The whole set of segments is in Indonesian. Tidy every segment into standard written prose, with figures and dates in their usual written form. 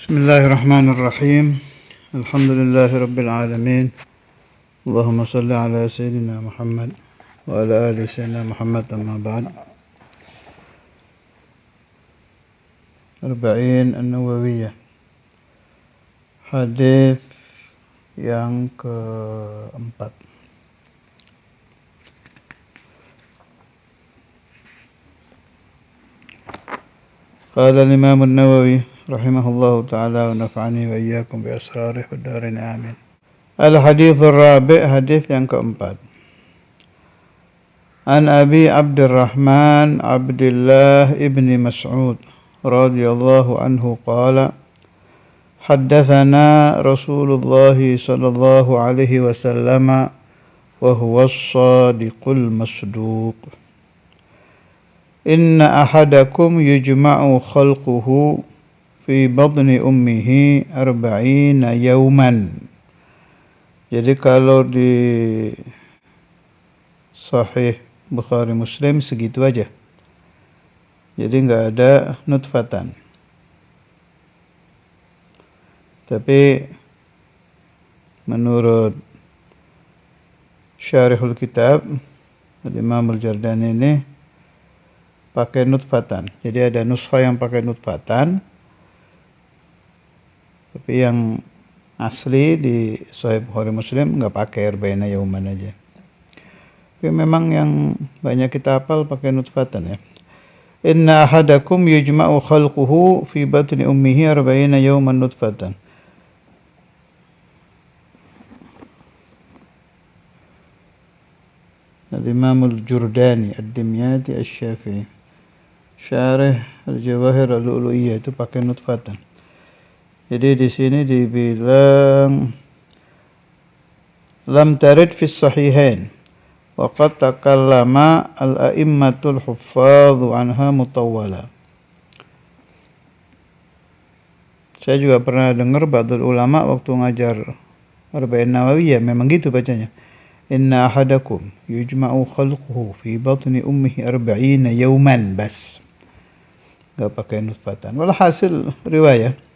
Bismillahirrahmanirrahim. Alhamdulillahirabbil alamin. Allahumma shalli ala sayyidina Muhammad wa ala ali sayyidina Muhammad, amma ba'd. Arba'in An-Nawawiyah. Hadis yang keempat. Qala al-Imam An-Nawawi rahimahullahu ta'ala wa nafa'ani wa iyyakum bi asrarih wa darin amin. Al-hadithur rabi', hadis yang keempat. An Abi Abdurrahman Abdullah ibn Mas'ud radhiyallahu anhu qala haddatsana Rasulullah sallallahu alaihi wasallam wa huwa as-sadiqul masduq. Inna ahadakum yujma'u khalquhu fi batni ummihi 40 yawman. Jadi kalau di Sahih Bukhari Muslim segitu aja. Jadi enggak ada nutfatan. Tapi menurut Syarihul Kitab Imam Al-Jardani ini pakai nutfatan. Jadi ada nuskha yang pakai nutfatan. Tapi yang asli di Sahih Bukhari Muslim enggak pakai arba'ina yauman aja. Tapi memang yang banyak kita hafal pakai nutfatan ya. Inna ahadakum yujma'u khalquhu fi batni ummihi 40 yawman nutfatan. Al-Imam Al-Jurdani Ad-Dimyati Asy-Syafi'i Syarih Al-Jawahir Al-Lu'lu'iyah itu pakai nutfatan. Jadi di sini dibilang lam tarid fi sahihain wa qad takallama al-a'immatul huffadhu anha mutawwala. Saya juga pernah dengar ba'dul ulama waktu ngajar Arba'in Nawawiyah memang gitu bacanya. Inna ahadakum yujma'u khalquhu fi batni ummihi 40 yawman bas. Enggak pakai nutfatan. Walhasil riwayat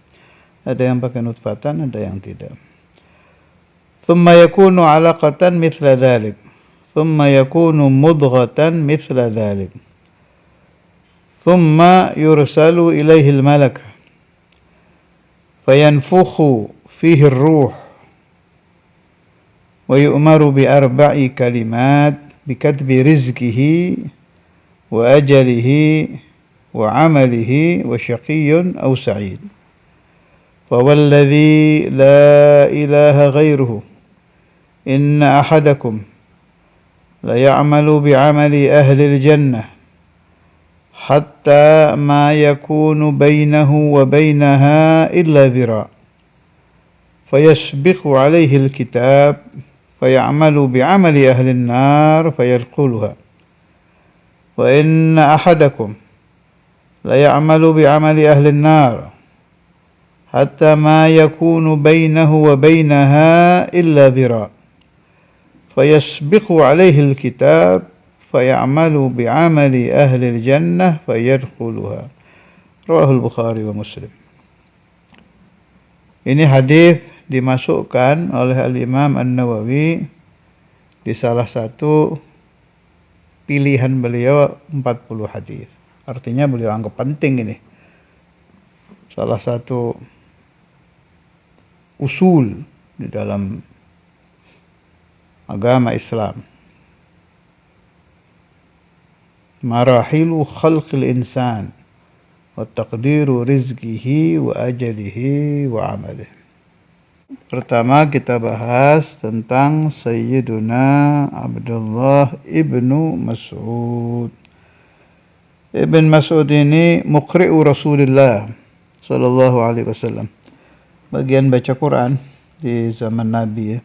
ada yang pakai nutfatan, ada yang tidak. Thumma yakunu 'alaqatan mithla dhalik. Thumma yakunu mudghatan mithla dhalik. Thumma yursalu ilaihi al-malak. Fayanfukhu fihi ar-ruh. Wa yu'maru bi arba'i kalimat bi katbi rizqihi wa ajalihi wa 'amalihi wa syaqiyyun aw sa'id. فوالذي لا إله غيره إن أحدكم ليعمل بعمل أهل الجنة حتى ما يكون بينه وبينها إلا ذراع فيسبق عليه الكتاب فيعمل بعمل أهل النار فيدخلها وإن أحدكم ليعمل بعمل أهل النار حتى ما يكون بينه وبينها إلا ذراع فيسبق عليه الكتاب فيعمل بعمل أهل الجنة فيدخلها. رواه البخاري ومسلم. Ini hadis dimasukkan oleh Al-Imam An-Nawawi di salah satu pilihan beliau 40 hadis. Artinya beliau anggap penting ini. Salah satu usul di dalam agama Islam. Marahilu khalqil insan wa taqdiru rizqihi wa ajalihi wa amalihi. Pertama kita bahas tentang Sayyiduna Abdullah ibnu Mas'ud. Ibn Mas'ud ini muqri'u Rasulullah sallallahu alaihi wasallam. Bagian baca Quran di zaman Nabi ya.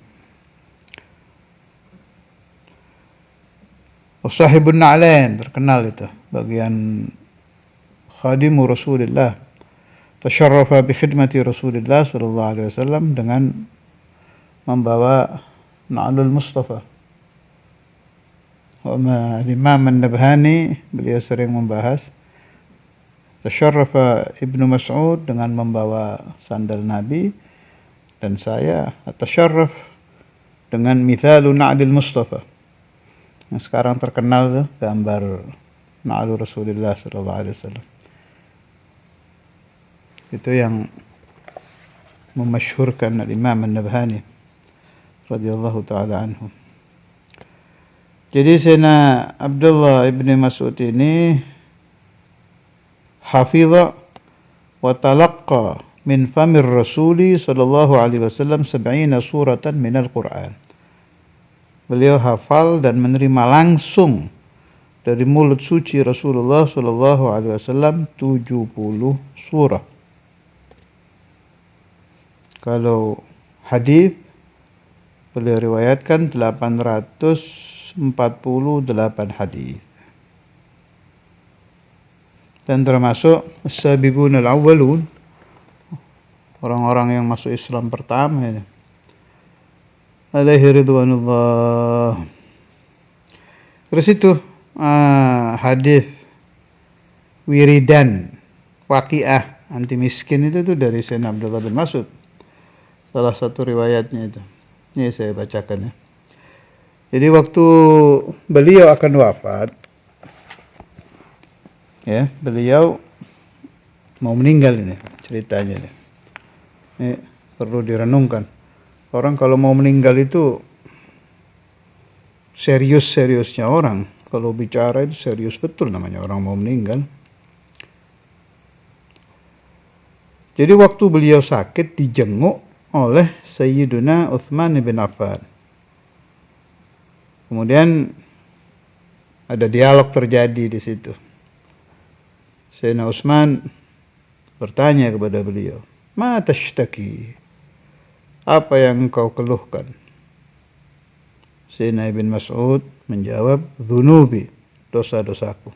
Sahibun Na'lain terkenal itu, bagian khadimu Rasulullah. Tasyarrafa bi khidmati Rasulullah sallallahu alaihi wasallam dengan membawa Na'lul Mustafa. Imam An-Nabhani beliau sering membahas Tasyarrafa Ibnu Mas'ud dengan membawa sandal Nabi, dan saya atasyarraf dengan mithalu na'lil Mustafa. Yang sekarang terkenal tuh, gambar na'lu Rasulullah sallallahu alaihi wasallam. Itu yang memasyhurkan al-Imam An-Nabhani radhiyallahu taala anhu. Jadi Sayyidina Abdullah ibn Mas'ud ini hafidha wa talaqqa min famir Rasuli sallallahu alaihi wasallam 70 suratan minal Quran. Beliau hafal dan menerima langsung dari mulut suci Rasulullah sallallahu alaihi wasallam 70 surah. Kalau hadis beliau riwayatkan 848 hadis. Dan termasuk as-sabiqun al-awwalun, orang-orang yang masuk Islam pertama ini. Alaihi ridwanullah. Terus itu hadis wiridan waqiah anti miskin itu tuh dari Sayyidina Abdullah bin Mas'ud. Salah satu riwayatnya itu. Ini saya bacakan ya. Jadi waktu beliau akan wafat, ya, beliau mau meninggal ini ceritanya nih. Ini perlu direnungkan. Orang kalau mau meninggal itu serius-seriusnya orang. Kalau bicara itu serius betul namanya orang mau meninggal. Jadi waktu beliau sakit dijenguk oleh Sayyiduna Utsman bin Affan. Kemudian ada dialog terjadi di situ. Sayyidina Utsman bertanya kepada beliau, "Ma tashtaki?" Apa yang engkau keluhkan? Sayyidina Ibn Mas'ud menjawab, "Dzunubi, dosa-dosaku."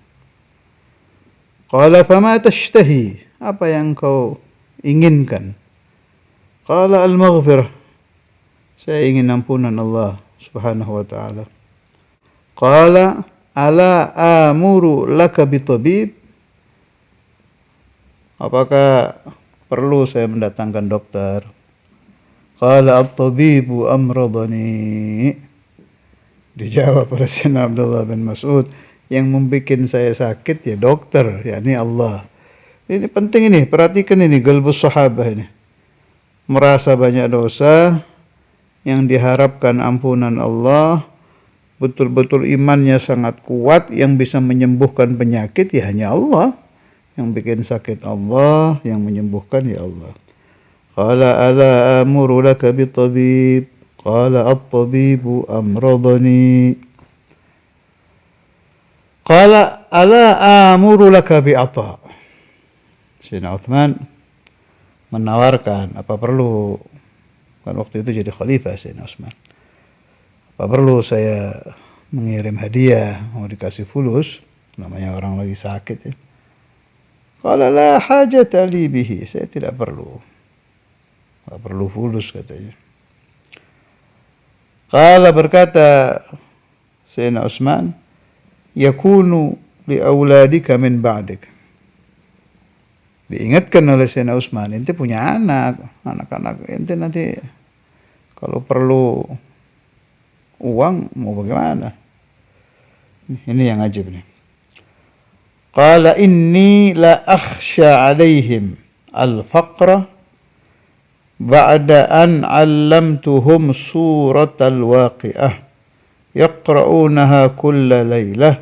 Qala fama tashtahi? Apa yang engkau inginkan? Qala al-maghfirah. Saya ingin ampunan Allah Subhanahu wa taala. Qala ala amuru laka bitabib? Apakah perlu saya mendatangkan dokter? Qala at-tabibu amradani. Dijawab oleh Sayyidina Abdullah bin Mas'ud, yang membuat saya sakit ya dokter, yakni Allah. Ini penting ini, perhatikan ini qalbus sahabah ini. Merasa banyak dosa, yang diharapkan ampunan Allah, betul-betul imannya sangat kuat, yang bisa menyembuhkan penyakit ya hanya Allah. Yang bikin sakit Allah, yang menyembuhkan ya Allah. Qala ala amuru laka bitabib? Qala at-tabibu amradani. Qala ala amuru laka bi'ata? Sayyidina Utsman menawarkan, apa perlu, kan waktu itu jadi khalifah Sayyidina Utsman, apa perlu saya mengirim hadiah, mau dikasih fulus, namanya orang lagi sakit ya. Qala la hajata li bihi, saya tidak perlu fulus katanya. Qala, berkata Sayyidina Utsman, yakunu li auladika min ba'dik. Diingatkan oleh Sayyidina Utsman, ente punya anak-anak ente nanti kalau perlu uang mau bagaimana? Ini yang ajib nih. Qala inni la akhsha alaihim al-faqra ba'da an 'allamtuhum suratal waqi'ah yaqra'unaha kulla laylah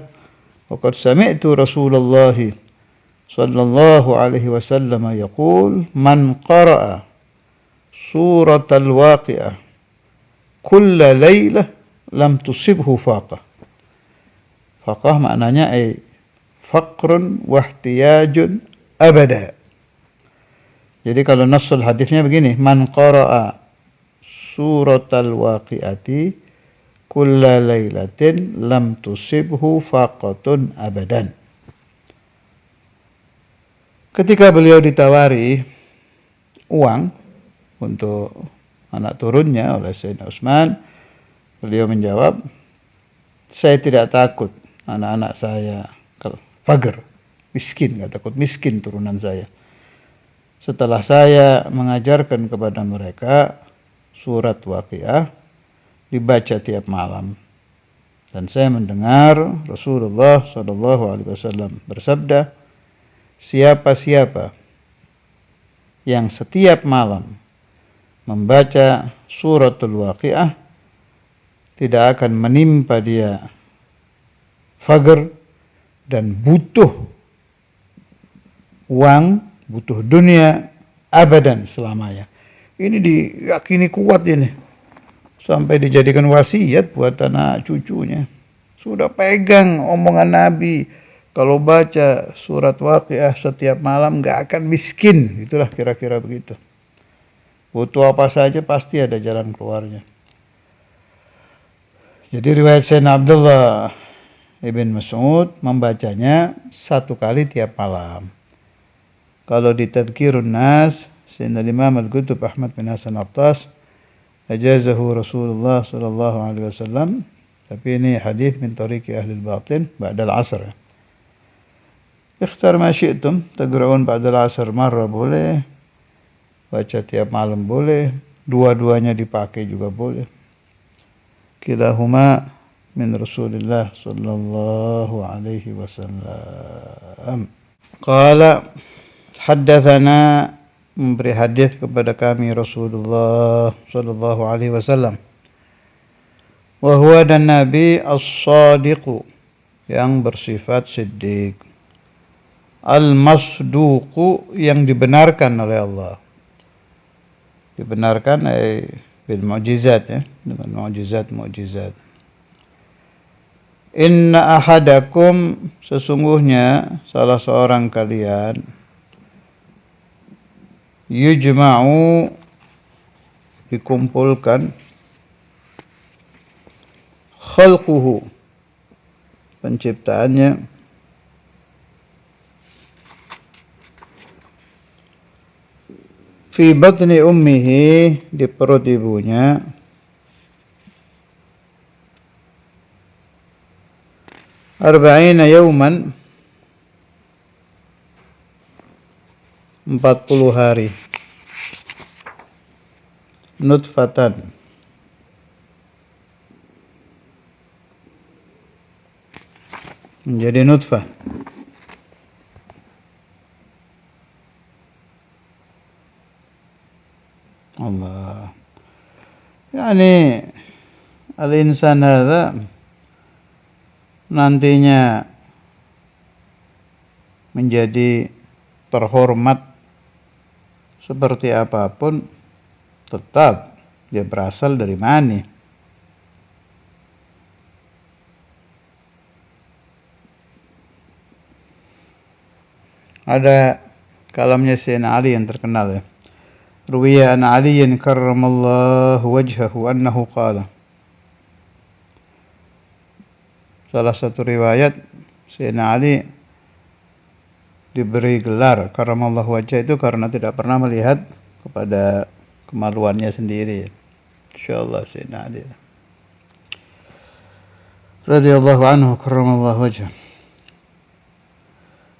wa qad sami'tu Rasulullah sallallahu alaihi wasallam yaqul man qara'a suratal waqi'ah kulla laylah lam tusibhu faqah. Faqah maknanya faqrun wahtiyajun abada. Jadi kalau nasul hadisnya begini, man qara'a suratal waqi'ati kulla lailatin lam tusibhu faqatun abadan. Ketika beliau ditawari uang untuk anak turunnya oleh Sayyidina Utsman, beliau menjawab, saya tidak takut anak-anak saya faqr, miskin, nggak takut miskin turunan saya. Setelah saya mengajarkan kepada mereka surat Waqiah dibaca tiap malam. Dan saya mendengar Rasulullah SAW bersabda, siapa-siapa yang setiap malam membaca suratul Waqiah, tidak akan menimpa dia faqr dan butuh uang, butuh dunia abadan selamanya. Ini diyakini kuat ini. Sampai dijadikan wasiat buat anak cucunya. Sudah pegang omongan Nabi. Kalau baca surat Waqiah setiap malam gak akan miskin. Itulah kira-kira begitu. Butuh apa saja pasti ada jalan keluarnya. Jadi riwayat Sayyidina Abdullah Ibn Mas'ud membacanya 1 kali tiap malam. Kalau di Tadhkirun Nas, Sayyidina Imam Al-Qutb Ahmad bin Hasan Attas ajazahu Rasulullah sallallahu alaihi wasallam, tapi ini hadis min tariqi ahli al-batin ba'da al-'asr. Ikhtar ma syi'tum, taqra'un ba'da al-'asr marra boleh, baca tiap malam boleh, dua-duanya dipakai juga boleh. Kilahuma min Rasulillah sallallahu alaihi wasallam. Qala haddatsana, memberi hadis kepada kami Rasulullah sallallahu alaihi wasallam. Wa huwa dan Nabi as-sadiq, yang bersifat siddiq, al-masduq, yang dibenarkan oleh Allah. Dibenarkan bil mu'jizat, ya, dengan mu'jizat. Inna ahadakum, sesungguhnya salah seorang kalian, yujma'u, dikumpulkan, khalquhu, penciptaannya, fi batni ummihi, di perut ibunya, arba'ina yawman, 40 hari, nutfatan, menjadi nutfah. Allah. Yani al-insan hadza nantinya menjadi terhormat seperti apapun, tetap dia berasal dari mani. Ada kalamnya Sayyidina Ali yang terkenal, ya. Ruwiya an Aliyin karramallahu wajhahu annahu qala. Salah satu riwayat, Sayyidina Ali diberi gelar karramallahu wajah itu karena tidak pernah melihat kepada kemaluannya sendiri. Insyaallah Sayyidina Ali radhiyallahu anhu karramallahu wajhah.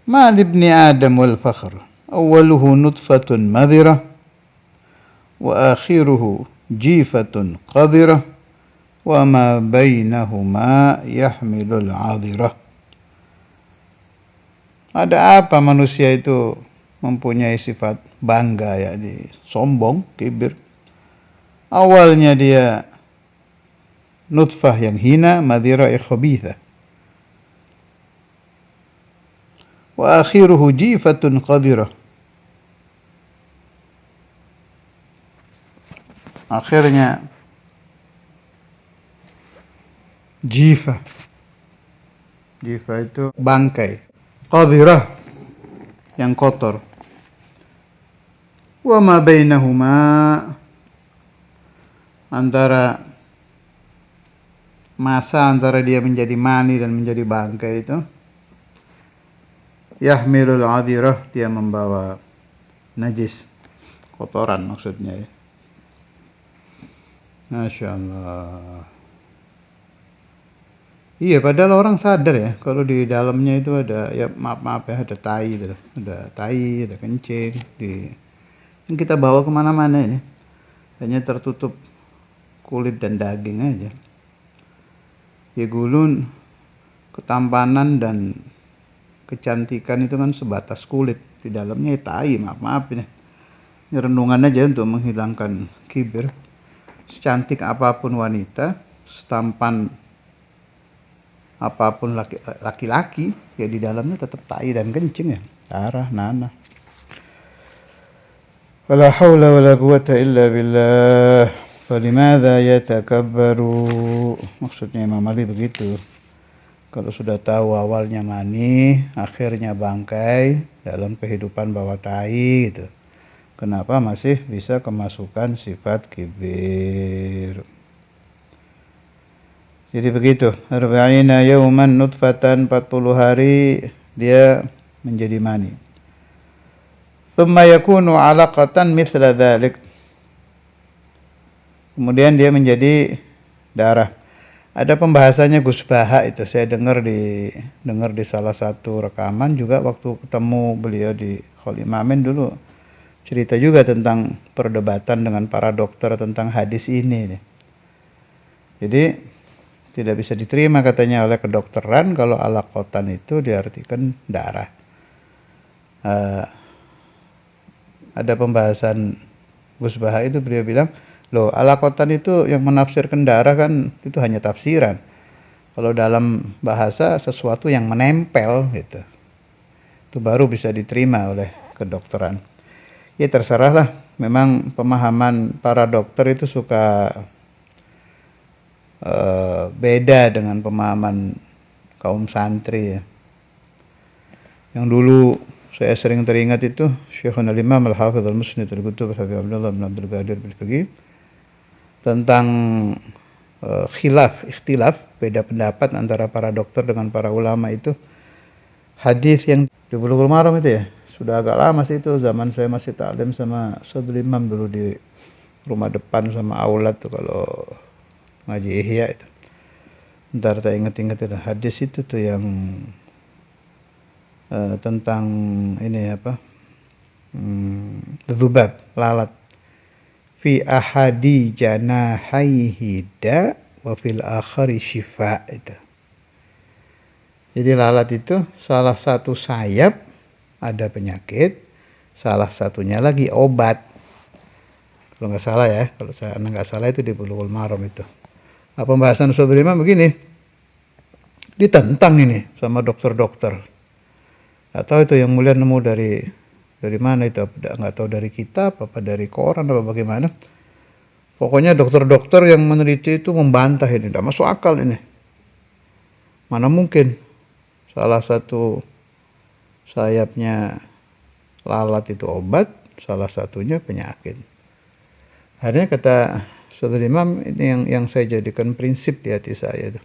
Ma libni Adam wal fakhr, awwaluhu nutfatun madhirah wa akhiruhu jifatun qadirah wa ma bainahuma yahmilul 'adhirah. Ada apa manusia itu mempunyai sifat bangga, ya, sombong, kibir. Awalnya dia nutfah yang hina, madhirah khabithah. Wa akhiruhu jifatun qadirah. Akhirnya jifa. Jifa itu bangkai. Qadirah, yang kotor. Wa ma bainahuma, masa antara dia menjadi mani dan menjadi bangkai itu, yahmilul 'adhirah, dia membawa najis, kotoran maksudnya, ya. Masya Allah. Iya, padahal orang sadar ya kalau di dalamnya itu ada ya maaf ya ada tai gitu, ada tai, ada kencing di yang kita bawa kemana-mana ini hanya tertutup kulit dan daging aja. Ya gulun ketampanan dan kecantikan itu kan sebatas kulit, di dalamnya ya tai, maaf ini. Ini renungan aja untuk menghilangkan kibir. Secantik apapun wanita, setampan apapun laki-laki, ya di dalamnya tetap tai dan kencing ya, darah, nanah. Wala haula wala quwata illa billah. Falimada yatakabbaru. Maksudnya Imam Ali begitu. Kalau sudah tahu awalnya mani, akhirnya bangkai, dalam kehidupan bawah tai gitu. Kenapa masih bisa kemasukan sifat kibir? Jadi begitu, arba'ina yauman nutfatan, 40 hari dia menjadi mani. Thumma yakunu 'alaqatan mithla dzalik. Kemudian dia menjadi darah. Ada pembahasannya Gus Baha itu, saya dengar di salah satu rekaman juga waktu ketemu beliau di Khalil Mamen dulu. Cerita juga tentang perdebatan dengan para dokter tentang hadis ini. Jadi tidak bisa diterima katanya oleh kedokteran kalau alaqatan itu diartikan darah. Ada pembahasan Gus Baha itu, beliau bilang, loh alaqatan itu yang menafsirkan darah kan itu hanya tafsiran. Kalau dalam bahasa sesuatu yang menempel gitu, itu baru bisa diterima oleh kedokteran. Ya terserahlah, memang pemahaman para dokter itu suka beda dengan pemahaman kaum santri ya. Yang dulu saya sering teringat itu Syekhul Imam Al-Hafidh Al-Musnid Al-Qutub Habib Abdullah bin Abdul Qadir Al-Fiqi tentang ikhtilaf, beda pendapat antara para dokter dengan para ulama itu. Hadis yang di Bulughul Maram itu ya, sudah agak lama sih itu, zaman saya masih taklim sama Saudul Imam dulu di rumah depan sama aulad tuh kalau ngaji Ihya itu. Ntar tak inget-inget itu hadis itu tuh yang tentang ini apa, dzubab, lalat, fi ahadi janahaihi da wa fil akhari syifa itu. Jadi lalat itu salah satu sayap ada penyakit, salah satunya lagi obat. Kalau nggak salah ya, kalau saya nggak salah itu di Bulughul Maram itu. Nah, pembahasan Saudul Imam begini, ditentang ini sama dokter-dokter. Nggak tahu itu yang mulia nemu dari mana itu, nggak tahu dari kitab apa dari koran apa bagaimana. Pokoknya dokter-dokter yang meneliti itu membantah ini, tidak masuk akal ini. Mana mungkin salah satu sayapnya lalat itu obat, salah satunya penyakit. Akhirnya kata Saudul Imam, ini yang saya jadikan prinsip di hati saya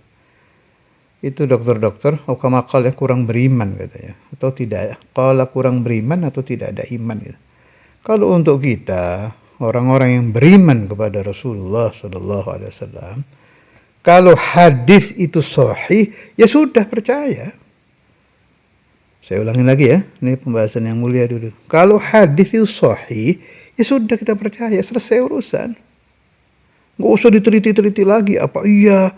itu dokter-dokter, ya kurang beriman katanya, atau tidak, kalau kurang beriman atau tidak ada iman gitu. Kalau untuk kita orang-orang yang beriman kepada Rasulullah SAW, kalau hadis itu sahih, ya sudah percaya. Saya ulangi lagi ya, ini pembahasan yang mulia dulu. Kalau hadis itu sahih, ya sudah kita percaya, selesai urusan. Nggak usah diteliti-teliti lagi, apa iya,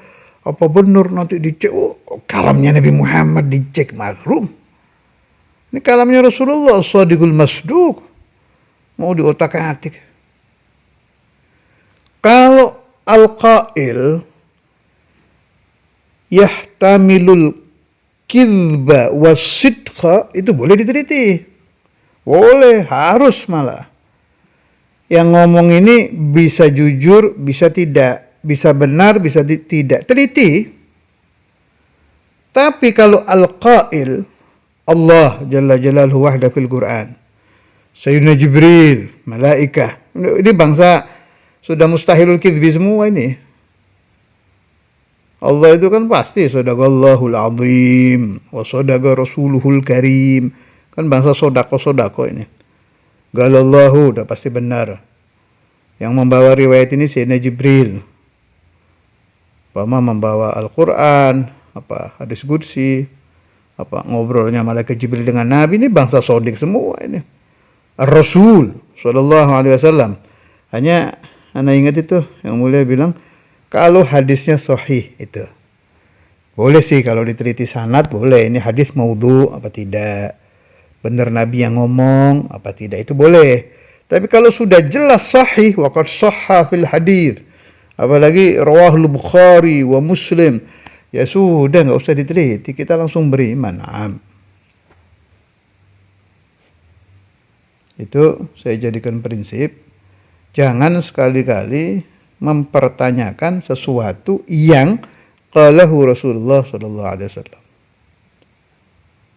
apa benar, nanti dicek. Oh, kalamnya Nabi Muhammad dicek makrum. Ini kalamnya Rasulullah Shadiqul Masduq. Mau diotak-atik. Kalau al-qail yahtamilul kidba wasidqa, itu boleh diteliti. Boleh, harus malah. Yang ngomong ini bisa jujur, bisa tidak. Bisa benar, bisa tidak. Teliti. Tapi kalau al-qail, Allah Jalla Jalaluhu wahda fil Quran, Sayyidina Jibril, malaikah, ini bangsa sudah mustahilul kidbi semua ini. Allah itu kan pasti sadaqallahul azim wa sadaqa rasuluhul karim. Kan bangsa sodako ini. Galallahu udah pasti benar. Yang membawa riwayat ini Sayyidina Jibril. Pama membawa Al-Quran, hadis qudsi, ngobrolnya malaikat Jibril dengan Nabi, ini bangsa sodik semua ini. Rasul sallallahu alaihi wasallam. Hanya ana ingat itu yang mulia bilang kalau hadisnya sahih itu. Boleh sih kalau diteliti sanad boleh, ini hadis maudhu apa tidak. Benar Nabi yang ngomong apa tidak, itu boleh. Tapi kalau sudah jelas sahih, waqad sahha fil hadis, apalagi rawahul Bukhari wa Muslim, ya sudah nggak usah diteliti, kita langsung beriman. Itu saya jadikan prinsip, jangan sekali-kali mempertanyakan sesuatu yang qalahu Rasulullah sallallahu alaihi wasallam.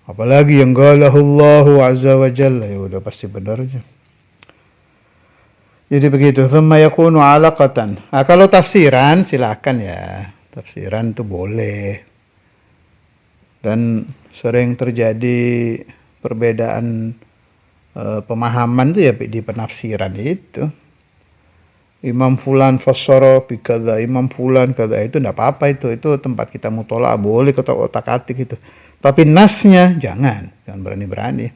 Apalagi yang qalahu Allahu azza wa jalla, ya udah pasti benar aja. Jadi begitu, thumma yakunu alaqatan. Kalau tafsiran silakan ya. Tafsiran itu boleh. Dan sering terjadi perbedaan pemahaman itu ya di penafsiran itu. Imam fulan fassara bi kadza, Imam fulan kadza, itu enggak apa-apa itu tempat kita mutolaah, boleh kita otak-atik itu. Tapi nasnya jangan berani-berani.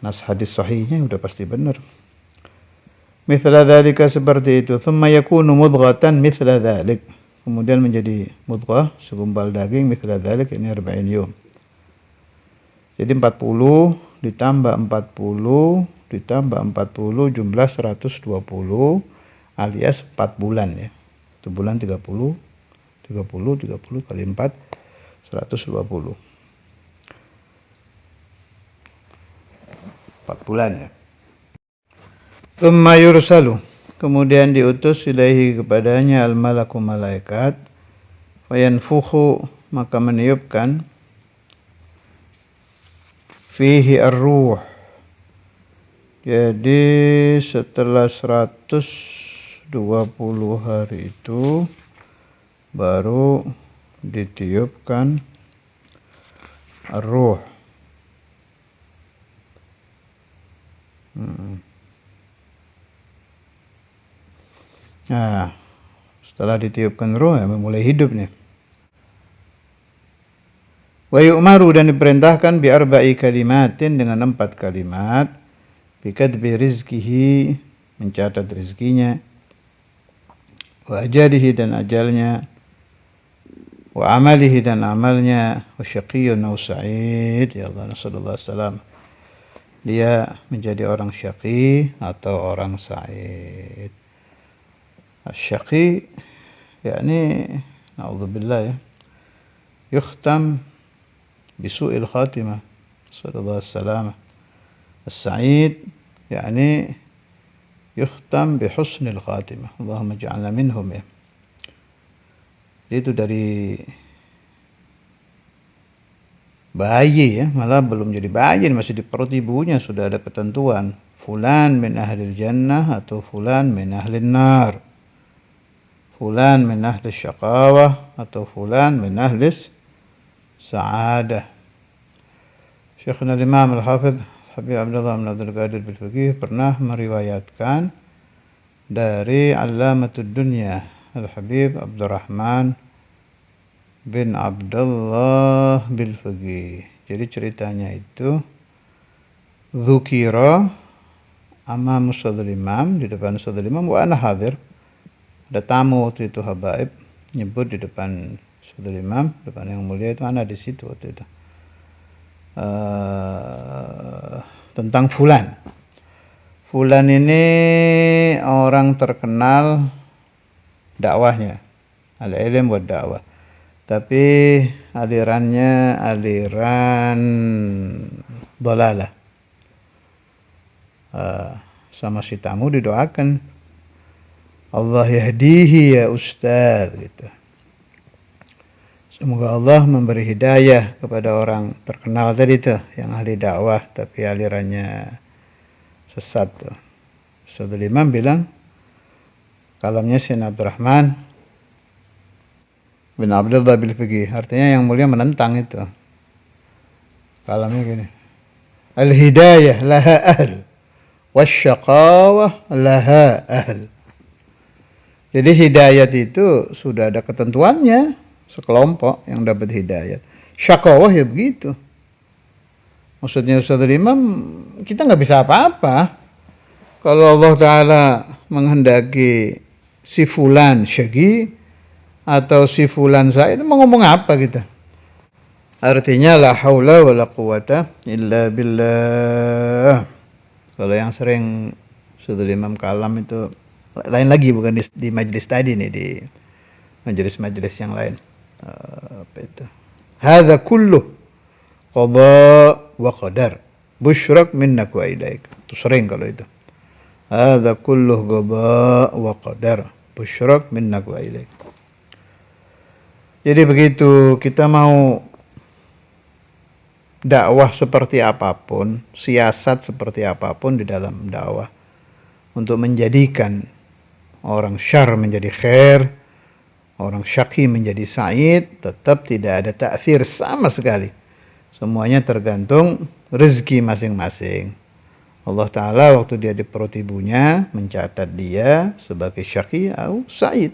Nas hadis sahihnya udah pasti benar. Mithla dzalika, seperti itu. Thumma yakunu mudghatan mithla dzalik. Kemudian menjadi mudghah, segumpal daging, mithla dzalik, ini 40 yom. Jadi 40 ditambah 40 ditambah 40 jumlah 120 alias 4 bulan ya. 1 bulan 30 kali 4 120. 4 bulan ya. Tsumma yursalu, kemudian diutus ilaihi kepadanya al-malaku, malaikat, fayanfukhu, maka meniupkan, fihi ar-ruh. Jadi setelah 120 hari itu baru ditiupkan ar-ruh. Nah, setelah ditiupkan ruh ya mulai hidup nih. Wa yu'maru, dan diperintahkan bi arba'i kalimatin, dengan 4 kalimat, bi kadbi rizkihi, mencatat rezekinya, wa ajalihi, dan ajalnya, wa amalihi, dan amalnya, wa syaqiyyun aw sa'id, ya Allah nasallallahu alaihi wasallam, dia menjadi orang syaqi atau orang sa'id. Asy-syaqi yakni naudzubillah ya, yukhtam bisu'il khatimah, sallallahu alaihi wasallam. As-sa'id yakni yukhtam bihusnil khatimah, Allahumma ij'alna minhum ya. Itu dari bayi ya, malah belum jadi bayi, masih di perut ibunya sudah ada ketentuan, fulan min ahlil jannah atau fulan min ahlin nar, fulan min ahli syaqawah atau fulan min ahli sa'adah. Syekhuna Imam Al-Hafidh Habib Abdullah bin Abdul Qadir Bil-Fiqih pernah meriwayatkan dari Allamatud Dunya Al-Habib Abdurrahman bin Abdullah Bil-Fiqih. Jadi ceritanya itu, dzukira amam Ustadzul Imam, di depan Ustadzul Imam, wa ana hadir. Ada tamu waktu itu habaib, nyebut di depan Ustadzul Imam, depan yang mulia itu, ana di situ waktu itu. Tentang fulan. Fulan ini orang terkenal dakwahnya, al-ilm wa dakwah. Tapi alirannya aliran dalalah. Sama si tamu didoakan, Allah yahdihi ya Ustaz, gitu. Semoga Allah memberi hidayah kepada orang terkenal tadi tuh, yang ahli dakwah tapi alirannya sesat tuh. Ustadzul Imam bilang, kalamnya Sayyidina Abdurrahman bin Abdullah Bil-Fiqih, artinya yang mulia menentang itu. Kalamnya gini, al-hidayah laha ahl, wasyaqawah laha ahl. Jadi hidayat itu sudah ada ketentuannya, sekelompok yang dapat hidayat. Syakawah ya begitu. Maksudnya Ustadzul Imam, kita nggak bisa apa-apa. Kalau Allah Ta'ala menghendaki si fulan syaqi atau si fulan sa'id, mau ngomong apa kita? Artinya la haula wa la quwata illa billah. Kalau yang sering Ustadzul Imam kalam itu lain lagi, bukan di majelis tadi nih, di majelis-majelis yang lain. Apa itu? Hadza kullu qada wa qadar. Busyrak minnak wa ilaik. Itu sering kalau itu. Hadza kullu qada wa qadar. Busyrak minnak wa ilaik. Jadi begitu kita mau dakwah seperti apapun, siasat seperti apapun di dalam dakwah, untuk menjadikan orang syar menjadi khair, orang syaqi menjadi sa'id, tetap tidak ada ta'thir sama sekali. Semuanya tergantung rezeki masing-masing. Allah Ta'ala waktu dia di perut ibunya mencatat dia sebagai syaqi atau sa'id.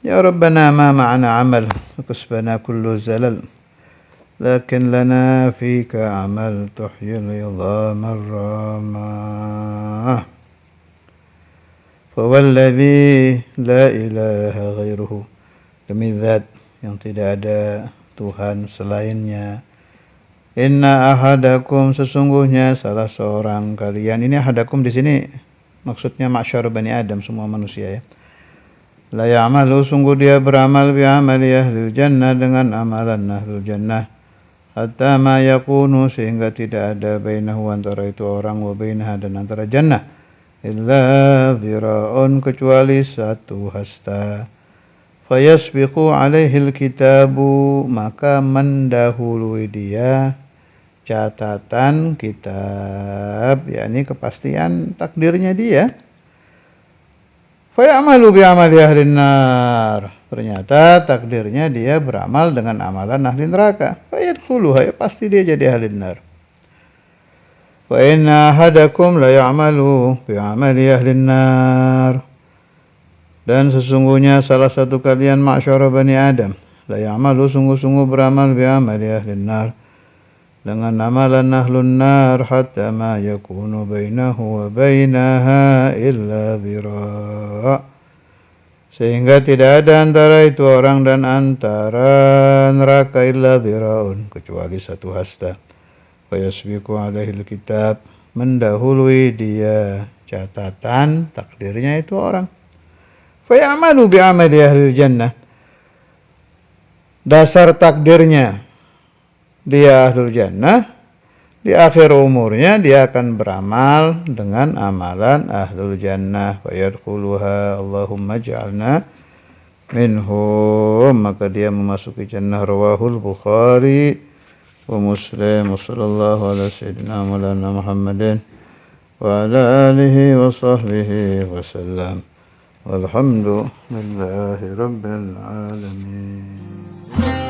Ya Rabbana ma ma'ana amal, kusbana kullu zalal, lakin lana fika amal tuhyil idhamar ramah. Fawalladhi la ilaha ghairuhu, demi zat yang tidak ada Tuhan selainnya. Inna ahadakum, sesungguhnya salah seorang kalian. Ini ahadakum di sini maksudnya ma'syar bani Adam, semua manusia ya. La ya'malu, sungguh dia beramal bi'amali ahlul jannah, dengan amalan ahlul jannah. Hatta ma yakunu, sehingga tidak ada bainahu, antara itu orang, wa bainaha, dan antara jannah, illa dhira'un, kecuali satu hasta. Fayasbiqu alaihil kitabu, maka mendahului dia catatan kitab, yakni kepastian takdirnya dia. Fayamalu bi'amali ahlin nar, ternyata takdirnya dia beramal dengan amalan ahli neraka. Fayadkhuluha, pasti dia jadi ahli nar. Wa inna ahadakum la ya'malu bi'amali ahlin nar, dan sesungguhnya salah satu kalian ma'syara bani Adam, la ya'malu, sungguh-sungguh beramal bi'amali ahlin nar, dengan amalan ahlun nar, hatta ma yakunu bainahu wa bainaha illa dhira', sehingga tidak ada antara itu orang dan antara neraka illa dhira'un, kecuali satu hasta. Fayasbiqu alaihil kitab, mendahului dia catatan takdirnya itu orang. Fayamalu bi'amali ahlil jannah, dasar takdirnya dia ahlul jannah, di akhir umurnya dia akan beramal dengan amalan ahlul jannah. Fayadkhuluha, Allahumma ja'alna minhum, maka dia memasuki jannah. Rawahul Bukhari wa Muslim. Wa sallallahu ala sayyidina maulana Muhammadin wa ala alihi wa sahbihi wa sallam. Walhamdulillahi rabbil alamin.